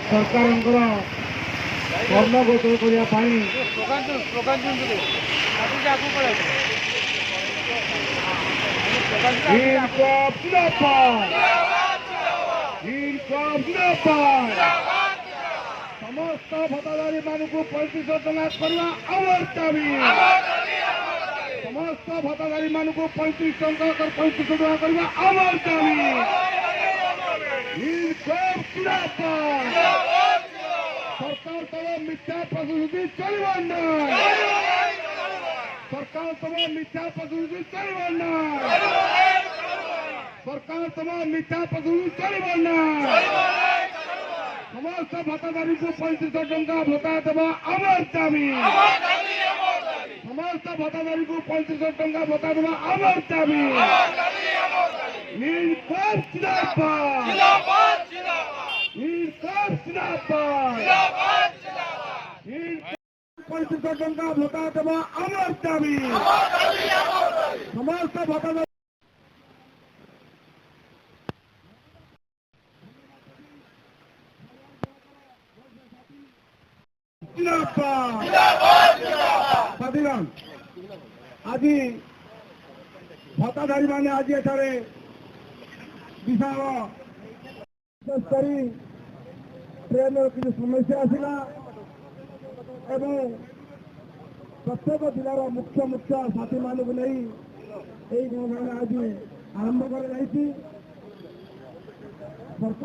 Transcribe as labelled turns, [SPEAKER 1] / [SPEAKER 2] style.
[SPEAKER 1] ସରକାରଙ୍କର କର୍ମ ଗୋଚର କରିବା ପାଇଁ समस्त भोटाधारी मानक 35 टଙ୍କା करवा आमर दाबी समस्त भोटाधारी मानक 35 टଙ୍କା करवा आमर दाबी सरकार तब मिथ्या प्रतिश्रुति चलवा ना सरकार तब मिथ्या प्रतिश्रुति चलवा ना सरकार तब मिथ्या प्रतिश्रुति चलवा ना समस्त भोटाधारी को 35 टଙ୍କା भत्ता देवा आमर दाबी समस्त भोटाधारी को 35 टଙ୍କା भत्ता देवा आमर दाबी नीलकंठ जिंदाबाद नीलकंठ जिंदाबाद 35 टଙ୍କା भत्ता देवा आमर दाबी समस्त भोटाधारी साथीगण आज भत्ताधारी मैंने आज एठारे विशाल ट्रेन किसी समस्या आसला एवं प्रत्येक जिलार मुख्य मुख्य साथी मानक नहीं आज आरंभ कर